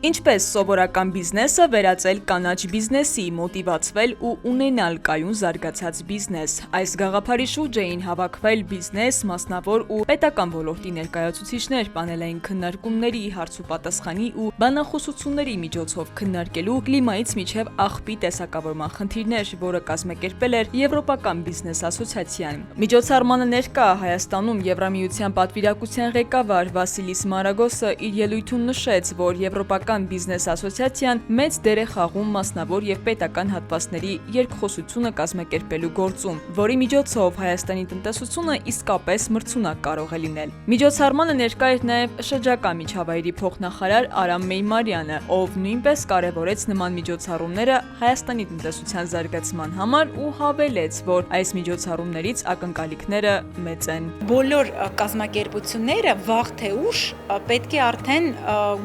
Ինչպես սովորական բիզնեսը վերածել կանաչ բիզնեսի, մոտիվացվել ու ունենալ կայուն զարգացած բիզնես։ Այս գաղափարի շուրջ էին հավաքվել բիզնես, մասնավոր ու պետական ոլորտի ներկայացուցիչներ պանելային քննարկումների, հարցուպատասխանի ու բանախոսությունների միջոցով քննարկելու կլիմայից մինչև աղբի տեսակավորման խնդիրներ, որը կազմակերպել էր Եվրոպական բիզնես ասոցիացիան։ Միջոցառմանը ներկա Հայաստանում Եվրամիության պատվիրակության ղեկավար Վասիլիս Մարագոսը իր ելույթում նշեց, որ Եվրոպական բիզնես ասոցիացիան մեծ դեր է խաղում մասնավոր եւ պետական հատվածների երկխոսությունը կազմակերպելու գործում, որի միջոցով Հայաստանի տնտեսությունը իսկապես մրցունակ կարող է լինել։ Միջոցառմանը ներկա էր նաեւ շրջակա միջավայրի փոխնախարար Արամ Մեյմարյանը, ով նույնպես կարևորեց նման միջոցառումները Հայաստանի տնտեսության զարգացման համար ու հավելեց, որ այս միջոցառումներից ակնկալիքները մեծ են։ Բոլոր կազմակերպությունները վաղ թե ուշ պետք է արդեն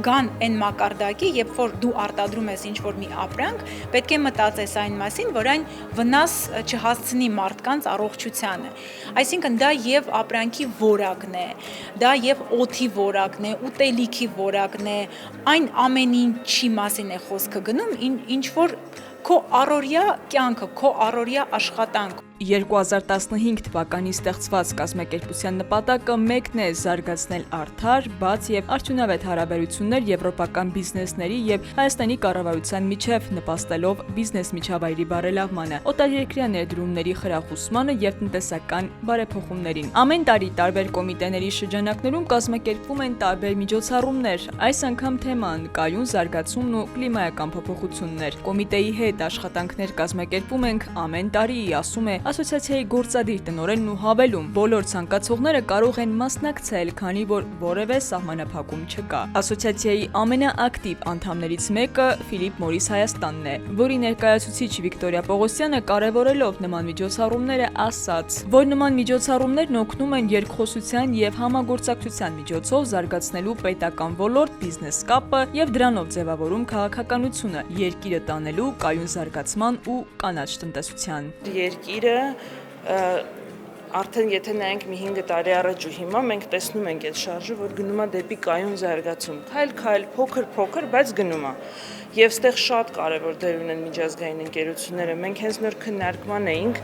գան այն մակարդակի, երբ որ դու արտադրում ես ինչ-որ մի ապրանք, պետք է մտածես այն մասին, որ այն վնաս չհասցնի մարդկանց առողջությանը։ Այսինքն դա եւ ապրանքի որակն է, դա եւ օդի որակն է, ուտելիքի որակն է, այն ամեն ինչի մասին է խոսքը գնում, ինչ որ քո առօրյա կյանքը, քո առօրյա աշխատանք։ 2015 թվականին ստեղծված կազմակերպության նպատակը մեկն է զարգացնել արդար, բաց եւ արդյունավետ հարաբերություններ եվրոպական բիզնեսների եւ Հայաստանի կառավարության միջև, նպաստելով բիզնես միջավայրի բարելավմանը, օտարերկրյա ներդրումների խրախուսմանը եւ տնտեսական բարեփոխումներին։ Ամեն տարի տարբեր կոմիտեների շրջանակներում կազմակերպվում են տարբեր միջոցառումներ։ Այս անգամ թեման կայուն զարգացումն ու կլիմայական փոփոխություններ։ Կոմիտեի հետ աշխատանքներ կազմակերպում ենք ամեն տարի, ասում է ասոցիացիայի գործադիր տնօրենն ու հավելում, բոլոր ցանկացողները կարող են մասնակցել, քանի որ որևէ սահմանափակում չկա։ Ասոցիացիայի ամենաակտիվ անդամներից մեկը Ֆիլիպ Մորիս Հայաստանն է, որի ներկայացուցիչ Վիկտորիա Պողոսյանը կարևորելով նման միջոցառումները ասաց, որ նման միջոցառումներն օգնում են երկխոսության եւ համագործակցության միջոցով զարգացնելու պետական ոլորտ, բիզնես կապը եւ դրանով ձևավորում քաղաքականությունը, երկիրը տանելու կայուն զարգացման ու կանաչ տնտեսության։ Երկիրը արդեն եթե նայենք մի 5 տարի առաջ ու հիմա մենք տեսնում ենք այդ շարժը, որ գնում է դեպի կայուն զարգացում։ Քայլ-քայլ, փոքր-փոքր, բայց գնում է։ Եվ ստեղ շատ կարևոր դեր ունեն միջազգային ընկերությունները։ Մենք հենց նոր քննարկման էինք,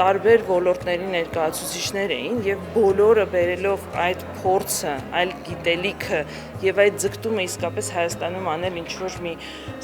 տարբեր ոլորտների ներկայացուցիչներ էին եւ բոլորը բերելով այդ փորձը, այլ գիտելիքը եւ այդ ձգտումը իսկապես Հայաստանում անել ինչ-որ մի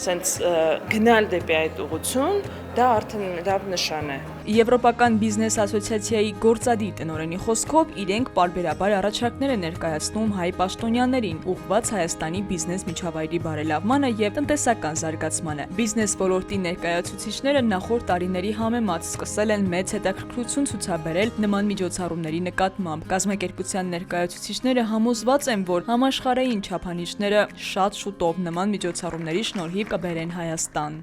sense գնալ դեպի այդ ուղղություն, դա արդեն լավ նշան է։ Եվրոպական բիզնես ասոցիացիայի գործադիր տնօրենի խոսքով իրենք պարբերաբար առաջարկներ են ներկայացնում հայ պաշտոնյաներին, ուղղված Հայաստանի բիզնես միջավայրի բարելավմանը եւ տնտեսական զարգացմանը։ Բիզնես ոլորտի ներկայացուցիչները նախորդ տարիների համեմատ սկսել են մեծ հետաքրքրություն ցուցաբերել նման միջոցառումների նկատմամբ։ Կազմակերպության ներկայացուցիչները համոզված են, որ համաշխարհային չափանիշները շատ շուտով նման միջոցառումների շնորհիվ կբերեն Հայաստան։